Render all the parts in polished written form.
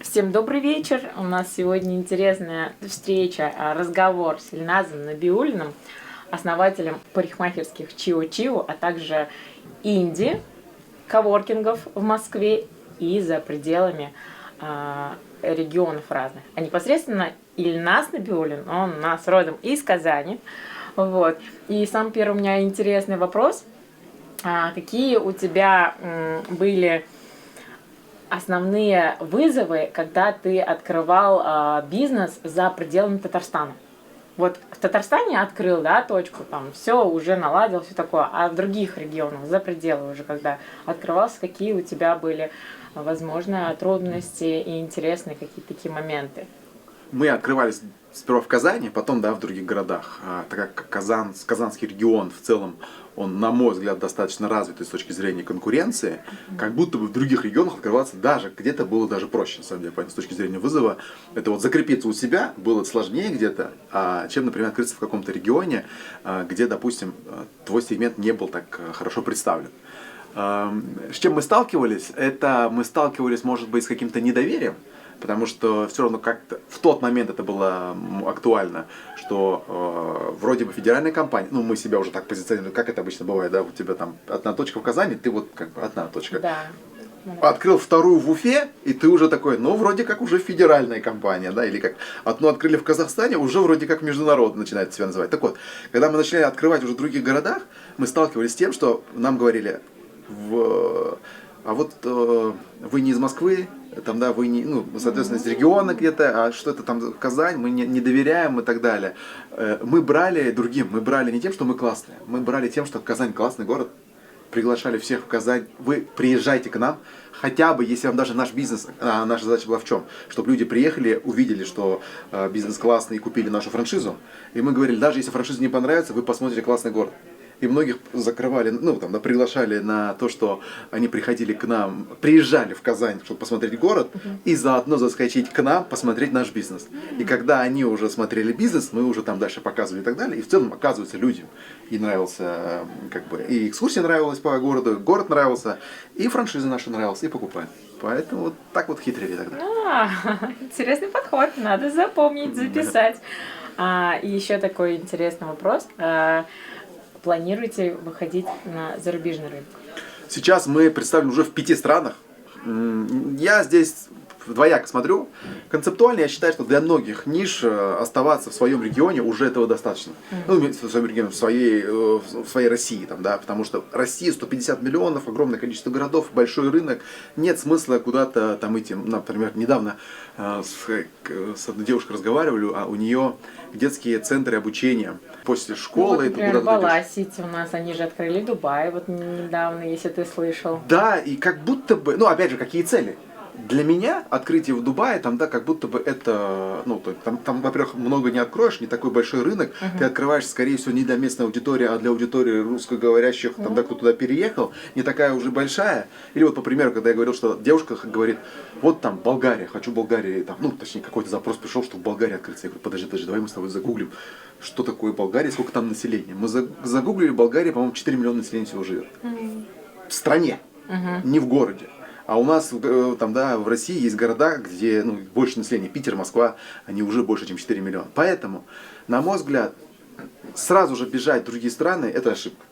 Всем добрый вечер. У нас сегодня интересная встреча, разговор с Ильназом Набиуллиным, основателем парикмахерских Чио-Чио, а также инди коворкингов в Москве и за пределами регионов разных. А непосредственно Ильназ Набиуллин, он у нас родом из Казани. Вот. И сам первый у меня интересный вопрос. Какие у тебя были основные вызовы, когда ты открывал бизнес за пределами Татарстана? Вот в Татарстане открыл, да, точку, там все уже наладил, все такое, а в других регионах, за пределы уже, когда открывался, какие у тебя были, возможно, трудности и интересные какие-то такие моменты? Мы открывались сперва в Казани, потом, да, в других городах. Так как Казанский регион в целом, он, на мой взгляд, достаточно развитый с точки зрения конкуренции, как будто бы в других регионах открываться даже где-то было даже проще, на самом деле, с точки зрения вызова. Это вот закрепиться у себя было сложнее где-то, чем, например, открыться в каком-то регионе, где, допустим, твой сегмент не был так хорошо представлен. С чем мы сталкивались? Это мы сталкивались, может быть, с каким-то недоверием, потому что все равно как-то в тот момент это было актуально, что вроде бы федеральная компания, ну мы себя уже так позиционируем, как это обычно бывает, да, у тебя там одна точка в Казани, ты вот как бы одна точка. Да. Открыл вторую в Уфе, и ты уже такой, ну вроде как уже федеральная компания, да, или как одну открыли в Казахстане, уже вроде как международно начинает себя называть. Так вот, когда мы начали открывать уже в других городах, мы сталкивались с тем, что нам говорили, вы не из Москвы, там, да, вы не, ну, соответственно, из региона где-то, а что это там Казань, мы не доверяем и так далее. Мы брали другим, мы брали не тем, что мы классные, мы брали тем, что Казань классный город, приглашали всех в Казань, вы приезжайте к нам, хотя бы, если вам даже наш бизнес, наша задача была в чем, чтобы люди приехали, увидели, что бизнес классный и купили нашу франшизу, и мы говорили, даже если франшиза не понравится, вы посмотрите классный город. И многих закрывали, ну, там, да, приглашали на то, что они приходили к нам, приезжали в Казань, чтобы посмотреть город, и заодно заскочить к нам, посмотреть наш бизнес. И когда они уже смотрели бизнес, мы уже там дальше показывали и так далее. И в целом, оказывается, людям и нравился, как бы, и экскурсия нравилась по городу, город нравился, и франшиза наша нравилась, и покупали. Поэтому вот так вот хитрили тогда. Интересный подход, надо запомнить, записать. И еще такой интересный вопрос. Планируете выходить на зарубежный рынок? Сейчас мы представлены уже в 5 странах. Я здесь двояко смотрю. Концептуально я считаю, что для многих ниш оставаться в своем регионе уже этого достаточно. Ну, в своем регионе, в своей России, там, да, потому что Россия 150 миллионов, огромное количество городов, большой рынок. Нет смысла куда-то там идти. Например, недавно с одной девушкой разговаривали, а у нее детские центры обучения после школы. Ну, вот, например, Баласити у нас, они же открыли Дубай вот недавно, если ты слышал. Да, и как будто бы, ну опять же, какие цели? Для меня открытие в Дубае, там, да, как будто бы это, ну, там, во-первых, много не откроешь, не такой большой рынок, ты открываешь, скорее всего, не для местной аудитории, а для аудитории русскоговорящих, там, да, кто туда переехал, не такая уже большая. Или вот, по примеру, когда я говорил, что девушка говорит, вот там Болгария, хочу в Болгарии, там, ну, точнее, какой-то запрос пришел, что в Болгарии открыться. Я говорю, подожди, давай мы с тобой загуглим, что такое Болгария, сколько там населения. Мы загуглили, Болгария, по-моему, 4 миллиона населения всего живет. В стране, не в городе. А у нас там, да, в России есть города, где, ну, больше населения, Питер, Москва, они уже больше, чем 4 миллиона. Поэтому, на мой взгляд, сразу же бежать в другие страны – это ошибка.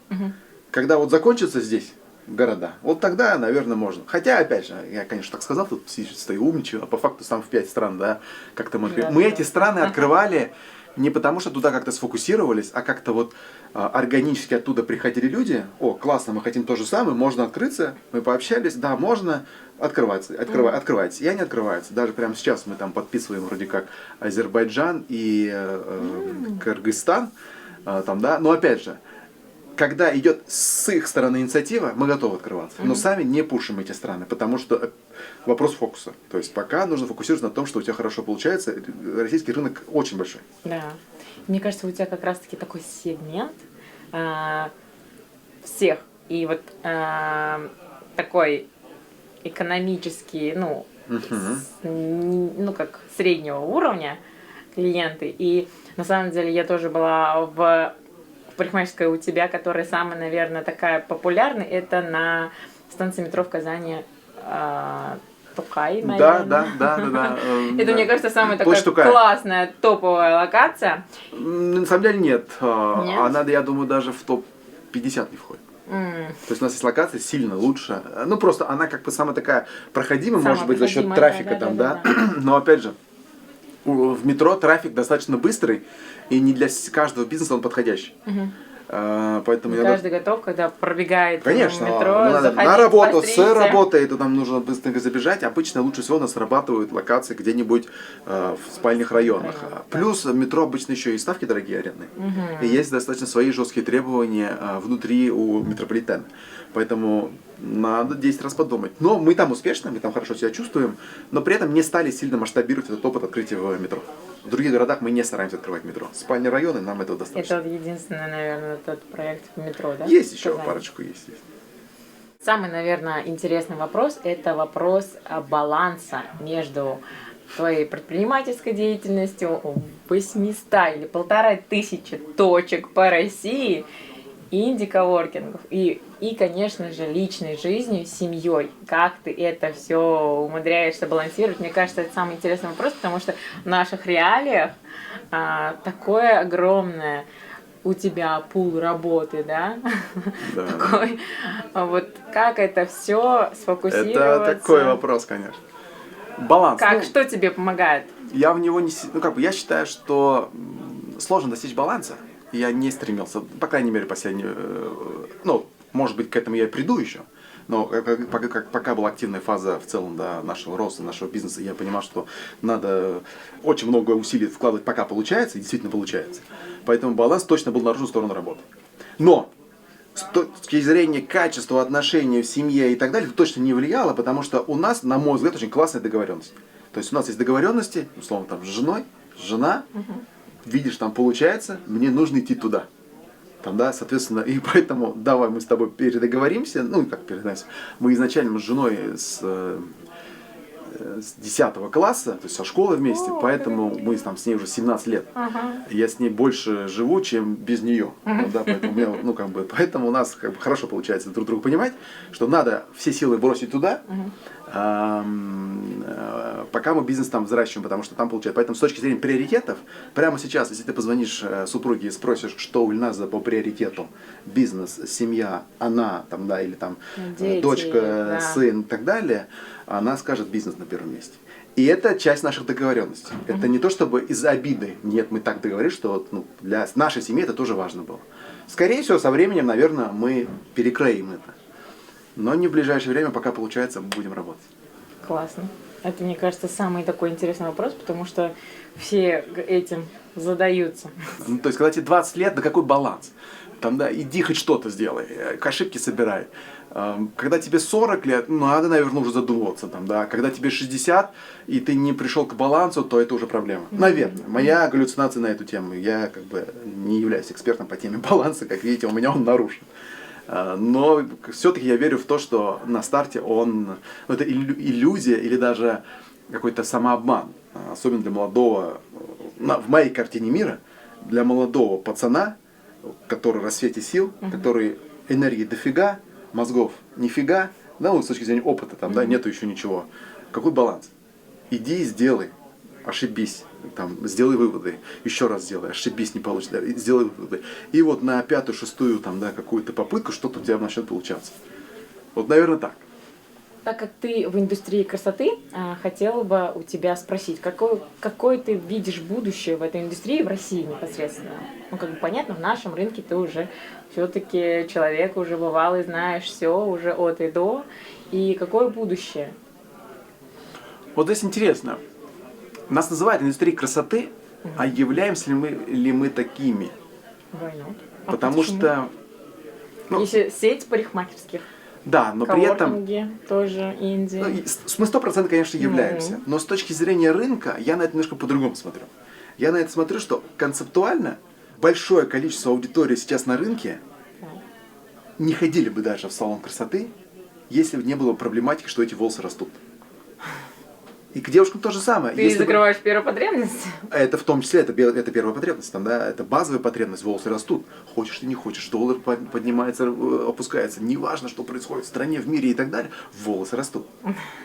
Когда вот закончатся здесь города, вот тогда, наверное, можно. Хотя, опять же, я, конечно, так сказал, тут стою умничаю, а по факту сам в 5 стран, да, как-то мы эти страны открывали не потому, что туда как-то сфокусировались, а как-то вот органически оттуда приходили люди, о, классно, мы хотим то же самое, можно открыться, мы пообщались, да, можно, открывается. И они открываются. Даже прямо сейчас мы там подписываем вроде как Азербайджан и Кыргызстан, там, да, но опять же, когда идет с их стороны инициатива, мы готовы открываться. Но сами не пушим эти страны, потому что вопрос фокуса. То есть пока нужно фокусироваться на том, что у тебя хорошо получается. Российский рынок очень большой. Да. Мне кажется, у тебя как раз-таки такой сегмент всех. И вот такой экономический, ну, ну, как среднего уровня клиенты. И на самом деле я тоже была в парикмахерская у тебя, которая самая, наверное, такая популярная, это на станции метро в Казани Токай, Да, наверное. да. Это, мне кажется, самая такая Площадь Токая. классная, топовая локация. На самом деле нет. Нет? Она, я думаю, даже в топ-50 не входит. То есть у нас есть локация сильно лучше. Ну, просто она как бы самая такая проходимая, Самая может быть, за счет проходимая, трафика да. там, да. Но опять же, в метро трафик достаточно быстрый, и не для каждого бизнеса он подходящий. Поэтому Не я каждый готов, когда пробегает Конечно, в метро, надо заходить на работу, по с стрите. работы, то там нужно быстренько забежать. Обычно лучше всего у нас срабатывают локации где-нибудь в спальных районах. Плюс в метро обычно еще и ставки дорогие арендные. И есть достаточно свои жесткие требования внутри у метрополитена. Поэтому надо 10 раз подумать. Но мы там успешны, мы там хорошо себя чувствуем, но при этом не стали сильно масштабировать этот опыт открытия в метро. В других городах мы не стараемся открывать метро. Спальные районы, нам этого достаточно. Это вот единственный, наверное, тот проект в метро, да? Есть еще Казани. парочку, есть. Самый, наверное, интересный вопрос – это вопрос баланса между твоей предпринимательской деятельностью, 800 или 1500 точек по России, инди-коворкингов и, конечно же, личной жизнью, семьей. Как ты это все умудряешься балансировать? Мне кажется, это самый интересный вопрос, потому что в наших реалиях такое огромное у тебя пул работы, да? Да. Такой, вот как это все сфокусироваться? Это такой вопрос, конечно. Баланс. Как, что тебе помогает? Я в него не... я считаю, что сложно достичь баланса. Я не стремился, по крайней мере, последние... может быть, к этому я и приду еще. Но пока была активная фаза в целом нашего роста, нашего бизнеса, я понимал, что надо очень много усилий вкладывать, пока получается, и действительно получается. Поэтому баланс точно был наружу в сторону работы. Но с точки зрения качества отношений в семье и так далее, это точно не влияло, потому что у нас, на мой взгляд, очень классная договоренность. То есть у нас есть договоренности, условно, там, с женой, жена, видишь, там получается, мне нужно идти туда. Там, да, соответственно, и поэтому давай мы с тобой передоговоримся, мы изначально с женой с 10 класса, то есть со школы вместе, поэтому мы там с ней уже 17 лет. Я с ней больше живу, чем без нее. Да, поэтому, поэтому у нас хорошо получается друг друга понимать, что надо все силы бросить туда, пока мы бизнес там взращиваем, потому что там получается. Поэтому с точки зрения приоритетов, прямо сейчас, если ты позвонишь супруге и спросишь, что у нас по приоритету, бизнес, семья, она, там, да, или там дети, дочка, да. сын и так далее, она скажет бизнес на первом месте. И это часть наших договоренностей. Это не то, чтобы из-за обиды. Нет, мы так договорились, что для нашей семьи это тоже важно было. Скорее всего, со временем, наверное, мы перекроим это. Но не в ближайшее время, пока получается, будем работать. Классно. Это, мне кажется, самый такой интересный вопрос, потому что все этим задаются. То есть, когда тебе 20 лет, да какой баланс? Там, да, иди хоть что-то сделай, ошибки собирай. Когда тебе 40 лет, надо, наверное, уже задумываться. Там, да. Когда тебе 60, и ты не пришел к балансу, то это уже проблема. Наверное. Моя галлюцинация на эту тему. Я не являюсь экспертом по теме баланса. Как видите, у меня он нарушен. Но все-таки я верю в то, что на старте это иллюзия или даже какой-то самообман. Особенно для молодого, в моей картине мира, для молодого пацана, который в расцвете сил, который энергии дофига, мозгов нифига, с точки зрения опыта, там, нету еще ничего. Какой баланс? Иди и сделай, ошибись. Сделай выводы, еще раз сделай, ошибись, не получится, сделай выводы. И вот на 5-ю, 6-ю, какую-то попытку что-то у тебя начнет получаться. Вот, наверное, так. Так как ты в индустрии красоты, хотела бы у тебя спросить, какое ты видишь будущее в этой индустрии в России непосредственно? Понятно, в нашем рынке ты уже все-таки человек, уже бывалый, знаешь все уже от и до. И какое будущее? Вот здесь интересно. Нас называют индустрией красоты, а являемся ли мы такими? Потому почему? что... Если сеть парикмахерских. Да, но при этом... тоже инди. Мы 100%, конечно, являемся. Но с точки зрения рынка, я на это немножко по-другому смотрю. Я на это смотрю, что концептуально большое количество аудитории сейчас на рынке не ходили бы даже в салон красоты, если бы не было проблематики, что эти волосы растут. И к девушкам то же самое. Ты закрываешь первую потребность? Это в том числе, это первая потребность, там, да, это базовая потребность, волосы растут. Хочешь ты не хочешь, доллар поднимается, опускается, неважно, что происходит в стране, в мире и так далее, волосы растут.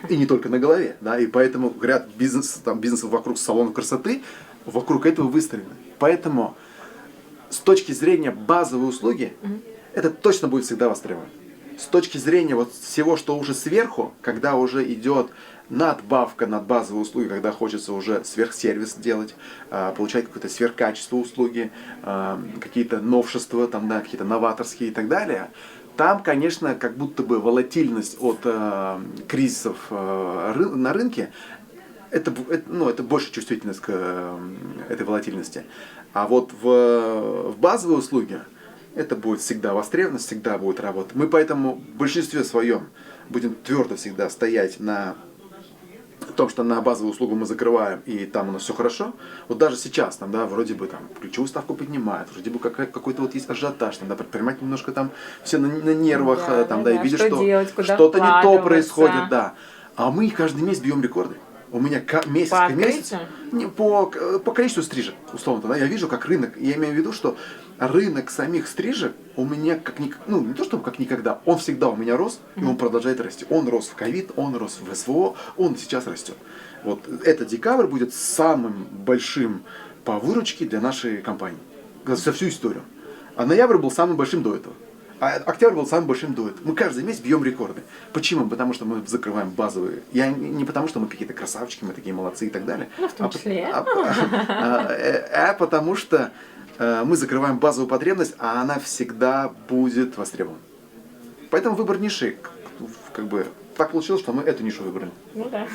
И не только на голове, да, и поэтому, говорят, бизнес вокруг салонов красоты, вокруг этого выстроены. Поэтому с точки зрения базовой услуги, это точно будет всегда востребовано. С точки зрения вот всего, что уже сверху, когда уже идет надбавка над базовые услуги, когда хочется уже сверхсервис делать, получать какое-то сверхкачество услуги, какие-то новшества, там, да, какие-то новаторские и так далее, там, конечно, как будто бы волатильность от кризисов на рынке, это больше чувствительность к этой волатильности. А вот в базовые услуги это будет всегда востребовано, всегда будет работать. Мы поэтому в большинстве своем будем твердо всегда стоять на том, что на базовую услугу мы закрываем, и там у нас все хорошо. Вот даже сейчас, там, да, вроде бы там ключевую ставку поднимают, вроде бы какой-то вот есть ажиотаж, там, да, предприниматели немножко там все на нервах, и видят, что что-то не то происходит, да. А мы каждый месяц бьем рекорды. У меня месяц к месяцу, по количеству стрижек, условно, да, я вижу, как рынок, я имею в виду, что рынок самих стрижек у меня не то чтобы как никогда, он всегда у меня рос, и он продолжает расти. Он рос в ковид, он рос в СВО, он сейчас растет. Вот этот декабрь будет самым большим по выручке для нашей компании за всю историю. А ноябрь был самым большим до этого. А октябрь был самым большим до этого. Мы каждый месяц бьем рекорды. Почему? Потому что мы закрываем базовые. Я не потому, что мы какие-то красавчики, мы такие молодцы и так далее. Ну, в том числе. Потому что мы закрываем базовую потребность, а она всегда будет востребована. Поэтому выбор ниши, как бы, так получилось, что мы эту нишу выбрали. Ну да.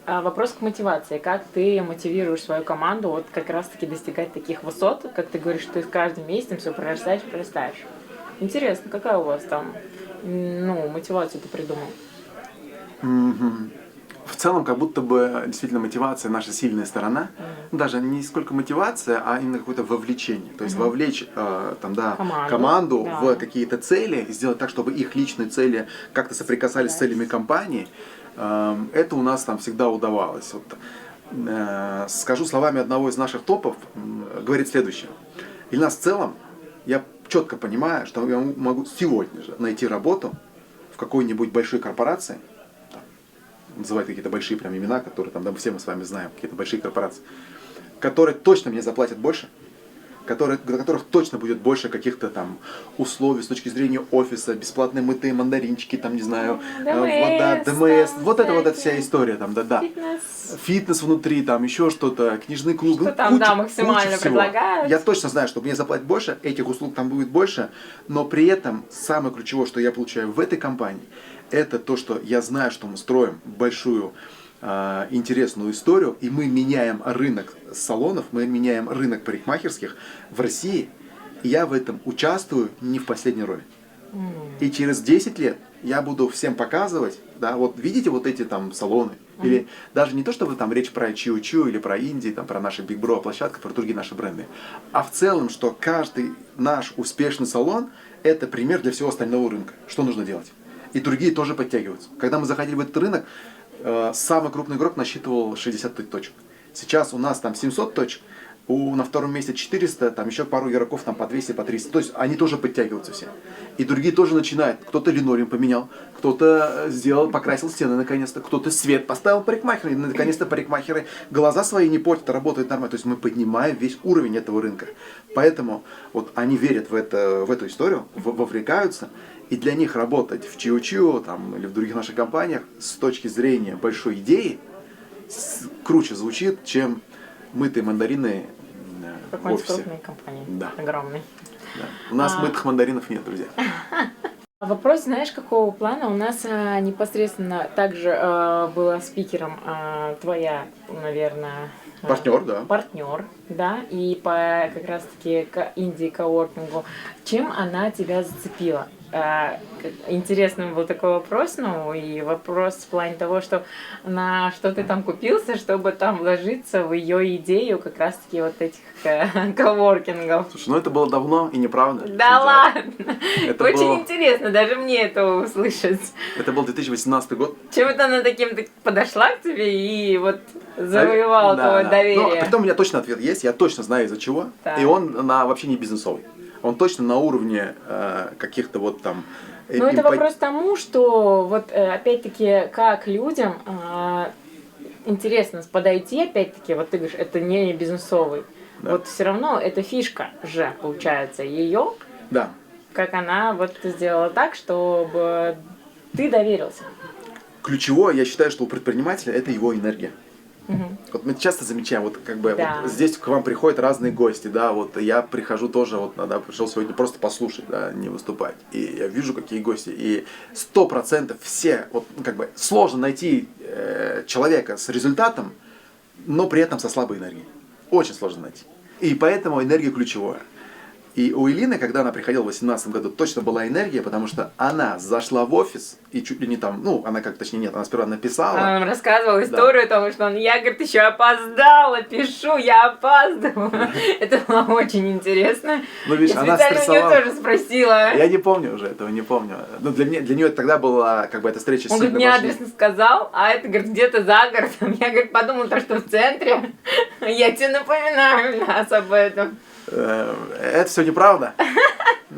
Вопрос к мотивации. Как ты мотивируешь свою команду вот как раз-таки достигать таких высот, как ты говоришь, что ты каждым месяцем все прорастаешь. Интересно, какая у вас там, мотивацию ты придумал? В целом, как будто бы действительно мотивация наша сильная сторона. Даже не сколько мотивация, а именно какое-то вовлечение. То есть вовлечь команду в какие-то цели, сделать так, чтобы их личные цели как-то соприкасались с целями компании. Это у нас там всегда удавалось. Вот, скажу словами одного из наших топов, говорит следующее. Ильнас, в целом, я четко понимаю, что я могу сегодня же найти работу в какой-нибудь большой корпорации, называть какие-то большие прям имена, которые там, да, все мы с вами знаем, какие-то большие корпорации, которые точно мне заплатят больше, для которых точно будет больше каких-то там условий с точки зрения офиса, бесплатные мытые мандаринчики, там, не знаю, вода, ДМС, вот эта вся история, там, да. Фитнес внутри, там, еще что-то, книжный клуб. Что там, да, максимально предлагают. Я точно знаю, что мне заплатят больше, этих услуг там будет больше, но при этом самое ключевое, что я получаю в этой компании, это то, что я знаю, что мы строим большую интересную историю, и мы меняем рынок салонов, мы меняем рынок парикмахерских в России, и я в этом участвую не в последней роли. И через 10 лет я буду всем показывать, да, вот видите вот эти там салоны, или даже не то, чтобы там речь про Чио-Чио или про Инди, там, про наши Big Bro площадку, про другие наши бренды, а в целом, что каждый наш успешный салон это пример для всего остального рынка, что нужно делать. И другие тоже подтягиваются. Когда мы заходили в этот рынок, самый крупный игрок насчитывал 60 точек. Сейчас у нас там 700 точек, на втором месте 400, там еще пару игроков там по 200, по 300. То есть они тоже подтягиваются все. И другие тоже начинают. Кто-то линолеум поменял, кто-то покрасил стены наконец-то, кто-то свет поставил парикмахеры, и наконец-то парикмахеры глаза свои не портят, работают нормально. То есть мы поднимаем весь уровень этого рынка. Поэтому вот они верят в эту историю, вовлекаются. И для них работать в Чио-Чио там, или в других наших компаниях с точки зрения большой идеи круче звучит, чем мытые мандарины в офисе. Крупные компании, да. Огромные. Да. У нас мытых мандаринов нет, друзья. Вопрос, знаешь, какого плана? У нас непосредственно также была спикером твоя, наверное... Партнер, да. Партнер, да, и по как раз-таки Индии коворкингу. Чем она тебя зацепила? интересный был такой вопрос, ну и вопрос в плане того, что на что ты там купился, чтобы там вложиться в ее идею как раз-таки вот этих коворкингов. Слушай, ну это было давно и неправда. Да ладно! Это Очень было... интересно даже мне это услышать. Это был 2018 год. Чем-то она таким подошла к тебе и вот завоевала твое доверие. Но притом у меня точно ответ есть, я точно знаю из-за чего. Так. И он вообще не бизнесовый. Он точно на уровне каких-то вот там... Ну, это вопрос тому, что вот опять-таки как людям интересно подойти, опять-таки, вот ты говоришь, это не бизнесовый. Да. Вот все равно это фишка же, получается, ее, Да. как она вот сделала так, чтобы ты доверился. Ключевое, я считаю, что у предпринимателя это его энергия. Угу. Вот мы часто замечаем, вот как бы Да. вот здесь к вам приходят разные гости, да, вот я прихожу тоже, вот пришел сегодня просто послушать, да, не выступать. И я вижу, какие гости. И 100% все, вот как бы сложно найти человека с результатом, но при этом со слабой энергией. Очень сложно найти. И поэтому энергия ключевая. И у Элины, когда она приходила в 2018 году, точно была энергия, потому что она зашла в офис и чуть ли не там, ну, она как, точнее, нет, она сперва написала. Она нам рассказывала историю о том, что я, говорит, еще опоздала, пишу, я опаздываю. Это было очень интересно. Ну, видишь, я она специально у нее стрессовала. тоже спросила. Я не помню уже этого, не помню. Ну, для нее тогда была, как бы, эта встреча Он, сильно говорит, мне важнее. адресно сказал, а это, говорит, где-то за городом. Я, говорит, подумала, то, что в центре. Я тебе напоминаю нас об этом. Это все неправда.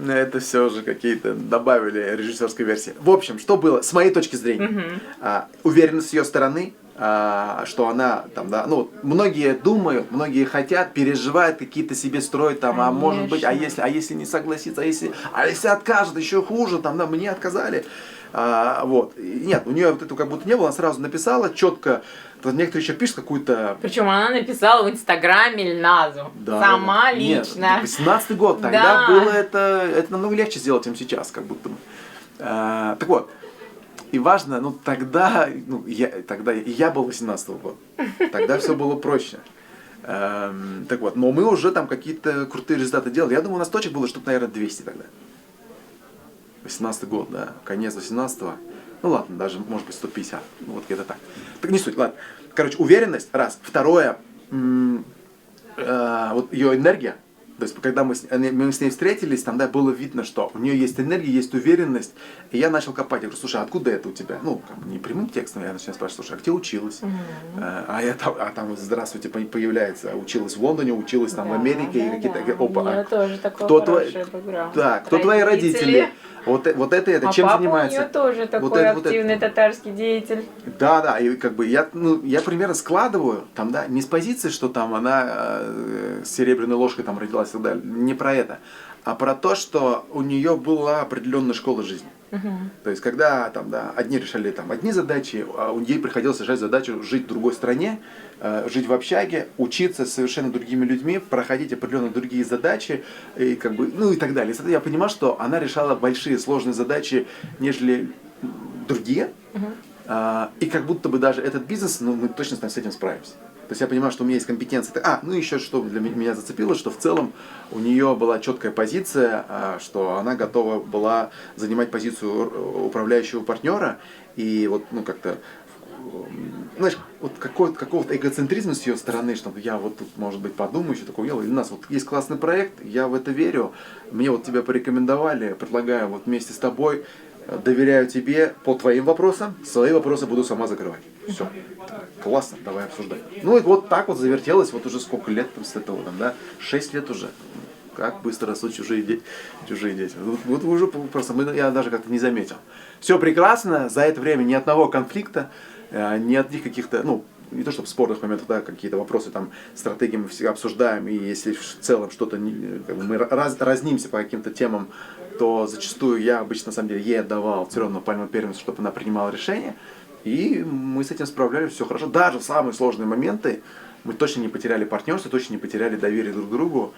Это все уже какие-то добавили режиссерской версии. В общем, что было, с моей точки зрения, уверенность с ее стороны, что она там, да, ну, многие думают, многие хотят, переживают, какие-то себе строят там, а может быть, а если не согласится, а если откажет, еще хуже, там, да, мне отказали. Вот. И нет, у нее вот этого как будто не было, она сразу написала четко. Некоторые еще пишут какую-то... Причем она написала в Инстаграме Льназу. Да, Сама да. лично. Нет, 18-й год, тогда Да. было это намного легче сделать, чем сейчас, как будто бы. Так вот, и важно, ну тогда, я был 18-го года, тогда все было проще. Так вот, но мы уже там какие-то крутые результаты делали. Я думаю, у нас точек было штук, наверное, 200 тогда. 18-й год, да, конец 18-го. Ну ладно, даже, может быть, 150. Ну, вот где-то так. Так не суть, ладно. Короче, уверенность, раз. Второе, вот ее энергия. То есть, когда мы с ней встретились, там, да, было видно, что у нее есть энергия, есть уверенность. И я начал копать. Я говорю, слушай, а откуда это у тебя? Ну, как бы не прямым текстом, я начинаю спрашивать, слушай, а где училась? Там, здравствуйте, появляется, училась в Лондоне, училась там в Америке, и какие-то... У нее тоже такой кто хороший бэкграунд. Да, кто твои родители? Вот это чем папа занимается? у нее тоже такой вот активный татарский деятель. Да, и как бы я примерно складываю, там, да, не с позиции, что там она с серебряной ложкой там родилась и так далее, не про это, а про то, что у нее была определенная школа жизни. То есть, когда там, да, одни решали там одни задачи, а у ей приходилось решать задачу жить в другой стране, жить в общаге, учиться с совершенно другими людьми, проходить определенные другие задачи, и как бы, ну и так далее. И я понимал, что она решала большие сложные задачи, нежели другие, и как будто бы даже этот бизнес, ну мы точно с этим справимся. То есть я понимаю, что у меня есть компетенция. Ну еще что для меня зацепило, что в целом у нее была четкая позиция, что она готова была занимать позицию управляющего партнера. И вот, ну как-то, знаешь, вот какого-то эгоцентризма с ее стороны, что я вот тут, может быть, подумаю, еще такое дело. Или у нас вот есть классный проект, я в это верю, мне вот тебя порекомендовали, предлагаю вот вместе с тобой, доверяю тебе по твоим вопросам, свои вопросы буду сама закрывать. Все. Классно, давай обсуждать. Ну и вот так вот завертелось, вот уже сколько лет там с этого, там, да, 6 лет уже. Как быстро растут чужие дети. Вот уже просто, я даже как-то не заметил. Все прекрасно, за это время ни одного конфликта, ни одних каких-то, ну, не то чтобы спорных моментов, да, какие-то вопросы, там, стратегии мы всегда обсуждаем, и если в целом что-то, как бы мы разнимся по каким-то темам, то зачастую я обычно, на самом деле, ей отдавал все равно пальму первенства, чтобы она принимала решение, и мы с этим справлялись, все хорошо. Даже в самые сложные моменты мы точно не потеряли партнерство, точно не потеряли доверие друг к другу,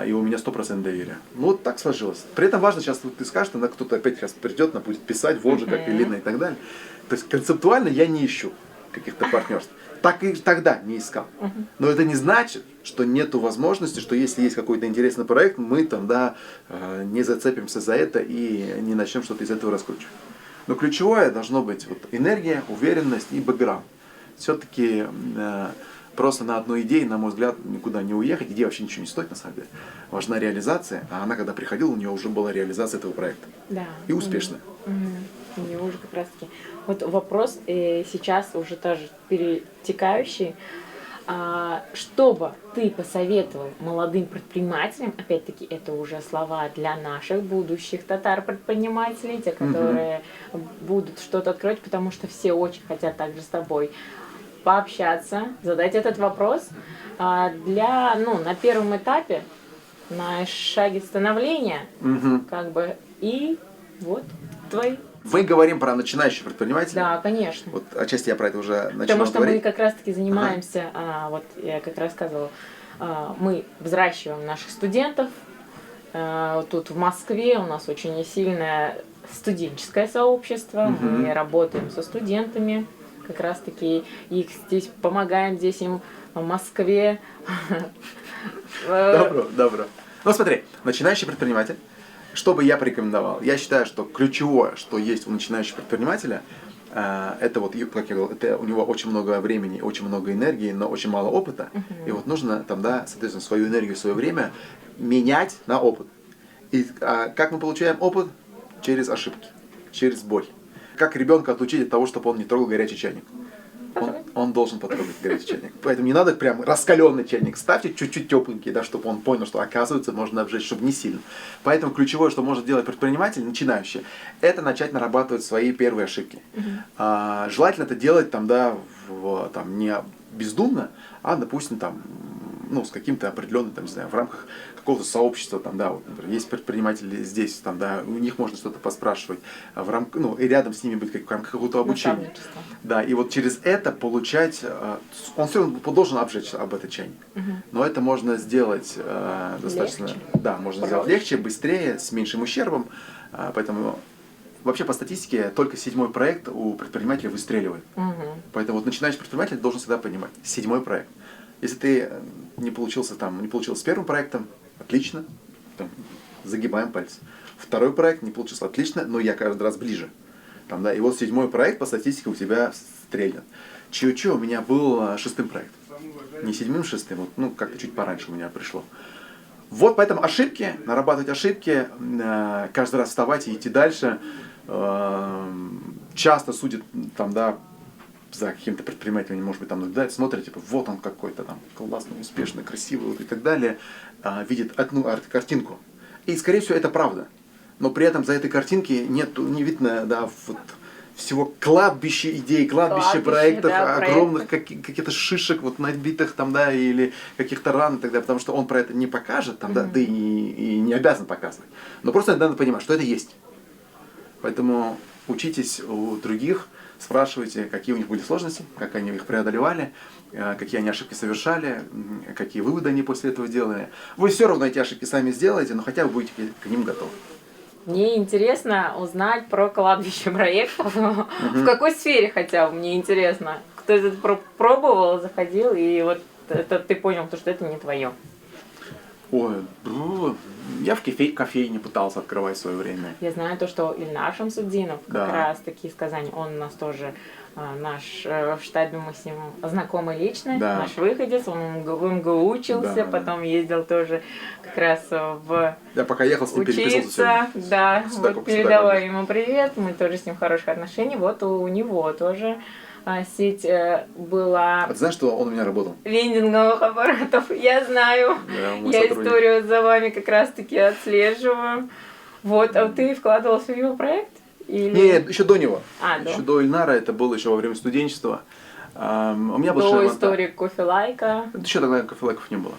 и у меня 100% доверия. Ну вот так сложилось. При этом важно, сейчас вот ты скажешь, кто-то опять сейчас придет, она будет писать, вот же, как Елена и так далее. То есть концептуально я не ищу. каких-то партнерств. Так и тогда не искал. Но это не значит, что нету возможности, что если есть какой-то интересный проект, мы там, да, не зацепимся за это и не начнем что-то из этого раскручивать. Но ключевое должно быть вот энергия, уверенность и бэкграунд. Все-таки просто на одной идее, на мой взгляд, никуда не уехать. Идея вообще ничего не стоит, на самом деле. Важна реализация, а она, когда приходила, у нее уже была реализация этого проекта. Да. И успешная. У нее уже как раз таки. Вот вопрос сейчас уже тоже перетекающий. Что бы ты посоветовал молодым предпринимателям, опять-таки это уже слова для наших будущих татар-предпринимателей, те, которые будут что-то открыть, потому что все очень хотят также с тобой пообщаться, задать этот вопрос на первом этапе, на шаге становления, как бы, и вот твой. Мы говорим про начинающих предпринимателей. Да, конечно. Вот отчасти я про это уже начал Потому что говорить. мы как раз-таки занимаемся, вот я как рассказывала, мы взращиваем наших студентов. Тут в Москве у нас очень сильное студенческое сообщество. Мы работаем со студентами, как раз-таки их здесь помогаем, здесь им в Москве. Добро. Ну смотри, начинающий предприниматель. Что бы я порекомендовал? Я считаю, что ключевое, что есть у начинающего предпринимателя, это вот, как я говорил, это у него очень много времени, очень много энергии, но очень мало опыта. И вот нужно там, да, соответственно, свою энергию, свое время менять на опыт. И как мы получаем опыт? Через ошибки, через боль. Как ребенка отучить от того, чтобы он не трогал горячий чайник? Он должен потрогать горячий чайник. Поэтому не надо прям раскаленный чайник. Ставьте чуть-чуть тепленький, да, чтобы он понял, что оказывается можно обжечь, чтобы не сильно. Поэтому ключевое, что может делать предприниматель, начинающий, это начать нарабатывать свои первые ошибки. Желательно это делать там, да, там, не бездумно, а, допустим, там, с каким-то определенным, там, не знаю, в рамках какого-то сообщества, там, да, вот, например, есть предприниматели здесь, там, да, у них можно что-то поспрашивать, и рядом с ними быть в рамках какого-то обучения. Да, и вот через это получать, он все равно должен обжечь об этот чайник. Но это можно сделать достаточно, легче. Да, можно сделать легче, быстрее, с меньшим ущербом, поэтому вообще по статистике только 7-й проект у предпринимателя выстреливает. Поэтому вот начинающий предприниматель должен всегда понимать, 7-й проект. Если ты не получился с первым проектом, отлично, там, загибаем пальцы. Второй проект не получился, отлично, но я каждый раз ближе. Там, да, и вот 7-й проект по статистике у тебя стрельнет. Чио-чио у меня был 6-м проект. Не 7-м, 6-м, вот, как-то чуть пораньше у меня пришло. Вот поэтому ошибки, нарабатывать ошибки, каждый раз вставать и идти дальше. Часто судят там, да, за каким-то предпринимателем, может быть, там наблюдают, смотрят, типа, вот он какой-то там классный, успешный, красивый, вот, и так далее, видит одну картинку. И, скорее всего, это правда. Но при этом за этой картинки не видно, да, вот, всего кладбища идей, кладбища проектов, да, огромных каких-то шишек, вот, набитых там, да, или каких-то ран и так далее, потому что он про это не покажет, там, да, и не обязан показывать. Но просто надо понимать, что это есть. Поэтому учитесь у других, спрашивайте, какие у них были сложности, как они их преодолевали, какие они ошибки совершали, какие выводы они после этого делали. Вы все равно эти ошибки сами сделаете, но хотя бы будете к ним готовы. Мне интересно узнать про кладбище проектов. В какой сфере хотя бы, мне интересно. Кто это пробовал, заходил, и вот это ты понял, что это не твое. Ой, я в кофейне пытался открывать в свое время. Я знаю то, что Ильнар Шамсуддинов, как раз таки из Казани, он у нас тоже наш в штабе, мы с ним знакомы лично, наш выходец, он в МГУ учился, потом ездил тоже как раз в Я пока ехал с ним учиться, да, вот передавай ему привет, мы тоже с ним хорошие отношения, вот у него тоже сеть была... А ты знаешь, что он у меня работал? Вендинговых аппаратов, я знаю. Да, я историю за вами как раз-таки отслеживаю. Вот, а ты вкладывался в его проект? Или... Нет, еще до него. Еще до Ильнара, это было еще во время студенчества. У меня был до истории кофе-лайка. Еще тогда кофе-лайков не было.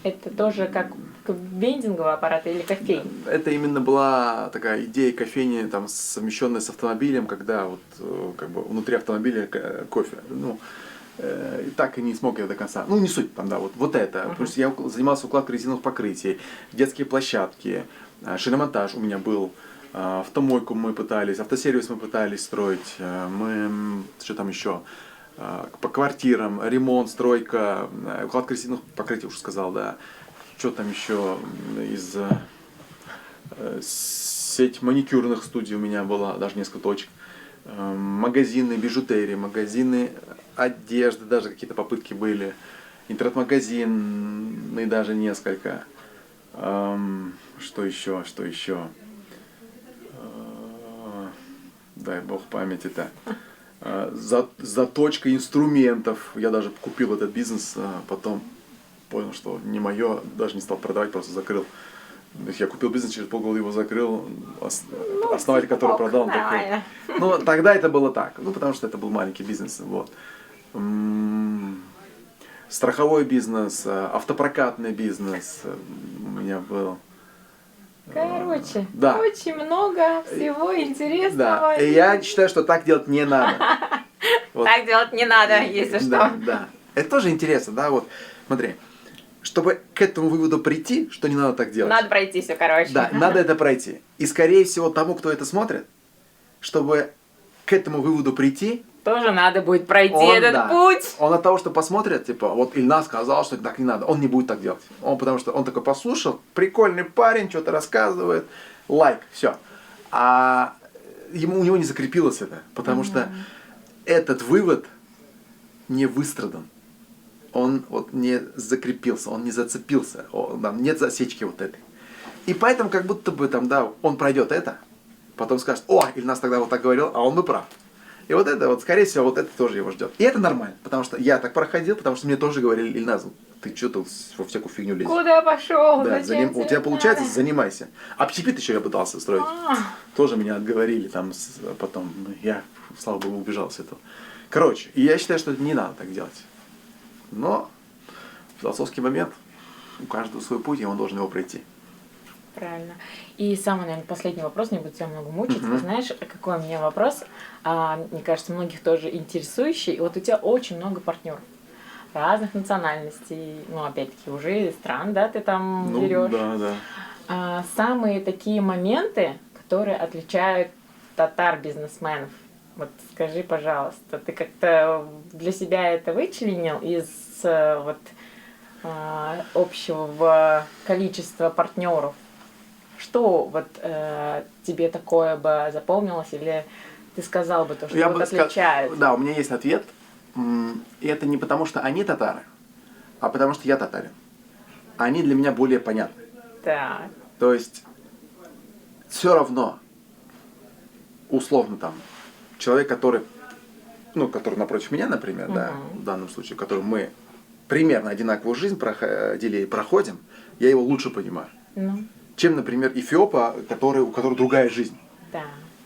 Это тоже как вендинговый аппарат или кофейня? Это именно была такая идея кофейни, там, совмещенная с автомобилем, когда вот, как бы внутри автомобиля кофе. И так и не смог я до конца. Не суть там, да, вот это. Плюс я занимался укладкой резиновых покрытий, детские площадки, шиномонтаж у меня был, автомойку мы пытались, автосервис мы пытались строить, что там еще? по квартирам, ремонт, стройка, укладка красивых покрытий, уже сказал, да. Что там еще из сеть маникюрных студий у меня была, даже несколько точек. Магазины бижутерии, магазины одежды, даже какие-то попытки были. Интернет-магазины даже несколько. Что еще, что еще? Дай бог памяти-то. Заточка инструментов. Я даже купил этот бизнес, потом понял, что не мое, даже не стал продавать, просто закрыл. Я купил бизнес, через полгода его закрыл, основатель, который продал, он такой. Ну, тогда это было так, ну, потому что это был маленький бизнес, вот. Страховой бизнес, автопрокатный бизнес у меня был. Короче, да. Очень много всего интересного. Да, и я считаю, что так делать не надо. Вот. Так делать не надо, если что. Да, да. Это тоже интересно, да, вот. Смотри. Чтобы к этому выводу прийти, что не надо так делать. Надо пройти все, короче. Да, надо это пройти. И, скорее всего, тому, кто это смотрит, чтобы к этому выводу прийти... Тоже надо будет пройти этот путь. Он от того, что посмотрит, типа, вот Ильназ сказал, что так не надо, он не будет так делать. Потому что он такой послушал, прикольный парень, что-то рассказывает, лайк, все. А у него не закрепилось это, потому что этот вывод не выстрадан. Он вот не закрепился, он не зацепился, нет засечки вот этой. И поэтому как будто бы там, да, он пройдет это, потом скажет, о, Ильназ тогда вот так говорил, а он бы прав. И вот это вот, скорее всего, вот это тоже его ждет. И это нормально, потому что я так проходил, потому что мне тоже говорили, Ильназ, ты что тут во всякую фигню лезешь? Куда пошел? Да, у тебя получается, занимайся. Общепит еще я пытался строить. Тоже меня отговорили, там потом я, слава богу, убежал с этого. Короче, и я считаю, что не надо так делать. Но философский момент, у каждого свой путь, и он должен его пройти. Правильно. И самый, наверное, последний вопрос, не буду тебя много мучить. Вы знаешь, какой у меня вопрос, мне кажется, многих тоже интересующий. И вот у тебя очень много партнеров разных национальностей, ну, опять-таки, уже стран, да, ты там берешь. Да, да. Самые такие моменты, которые отличают татар-бизнесменов. Вот скажи, пожалуйста, ты как-то для себя это вычленил из вот общего количества партнеров? Что вот тебе такое бы запомнилось, или ты сказал бы то, что их отличает? Да, у меня есть ответ. И это не потому, что они татары, а потому что я татарин. Они для меня более понятны. Так. То есть все равно, условно там, человек, который напротив меня, например, да, в данном случае, который мы примерно одинаковую жизнь проходили и проходим, я его лучше понимаю. Чем, например, эфиопа, у которого другая жизнь. Да.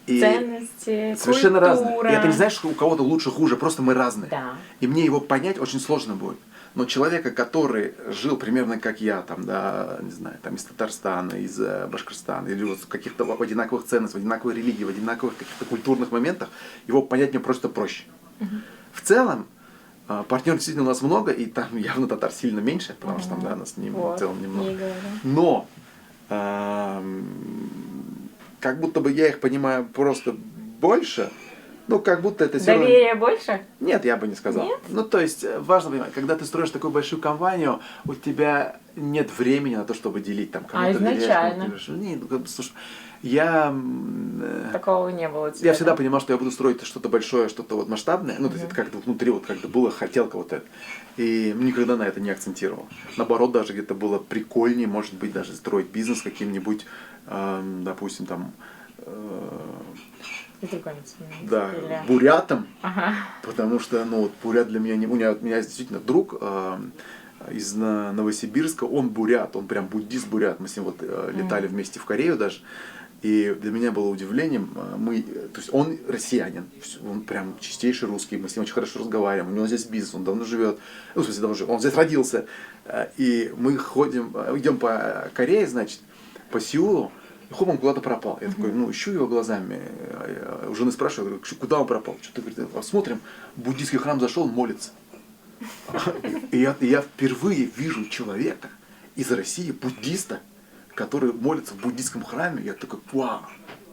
И ценности, совершенно культура. разные. И это не значит, что у кого-то лучше, хуже, просто мы разные. Да. И мне его понять очень сложно будет. Но человека, который жил примерно как я, там, да, не знаю, там, из Татарстана, из Башкортостана, или вот в каких-то в одинаковых ценностях, в одинаковой религии, в одинаковых каких-то культурных моментах, его понять мне просто проще. В целом, партнеров действительно у нас много, и там явно татар сильно меньше, потому что там, да, нас в целом немного. Но как будто бы я их понимаю просто больше, ну, как будто это... Доверие больше? Нет, я бы не сказал. Нет? Ну, то есть, важно понимать, когда ты строишь такую большую компанию, у тебя нет времени на то, чтобы делить там кому-то. Изначально? Нет, слушай, я... Такого не было у тебя? Я всегда понимал, что я буду строить что-то большое, что-то вот масштабное. Ну, то есть, это как-то внутри, вот как-то была хотелка вот эта. И никогда на это не акцентировал. Наоборот, даже где-то было прикольнее, может быть, даже строить бизнес каким-нибудь, допустим, там... Да, или... бурятом, потому что, ну, вот бурят для меня, у меня есть действительно друг из Новосибирска, он бурят, он прям буддист-бурят, мы с ним вот летали вместе в Корею даже, и для меня было удивлением, то есть он россиянин, он прям чистейший русский, мы с ним очень хорошо разговариваем, у него здесь бизнес, он давно живет, ну, в смысле, давно живет, он здесь родился, и мы идем по Корее, значит, по Сеулу, хоп, он куда-то пропал. Я такой, ну, ищу его глазами. У жены спрашиваю, говорю, куда он пропал? Что-то говорит, посмотрим, в буддийский храм зашел, он молится. И я впервые вижу человека из России, буддиста, который молится в буддийском храме. Я такой, вау,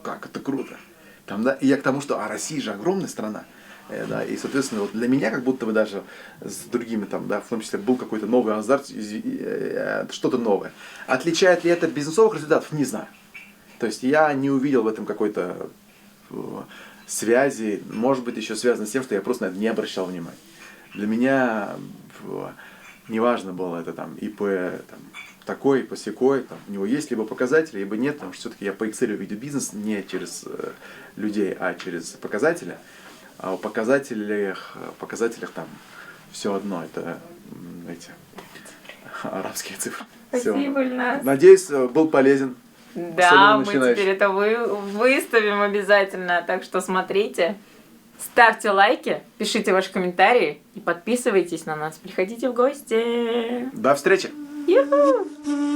как это круто. Там, да? И я к тому, что Россия же огромная страна. Да, и, соответственно, вот для меня как будто бы даже с другими там, да, в том числе был какой-то новый азарт, что-то новое. Отличает ли это бизнесовых результатов? Не знаю. То есть я не увидел в этом какой-то связи, может быть, еще связано с тем, что я просто на это не обращал внимания. Для меня неважно было это там ИП там, такой, посякой, там, у него есть либо показатели, либо нет, потому что все-таки я по Excel веду бизнес не через людей, а через показатели. А у показателях там все одно, это эти арабские цифры. Спасибо, Ильназ. Надеюсь, был полезен. Да, мы теперь это выставим обязательно, так что смотрите. Ставьте лайки, пишите ваши комментарии и подписывайтесь на нас. Приходите в гости. До встречи! Ю-ху!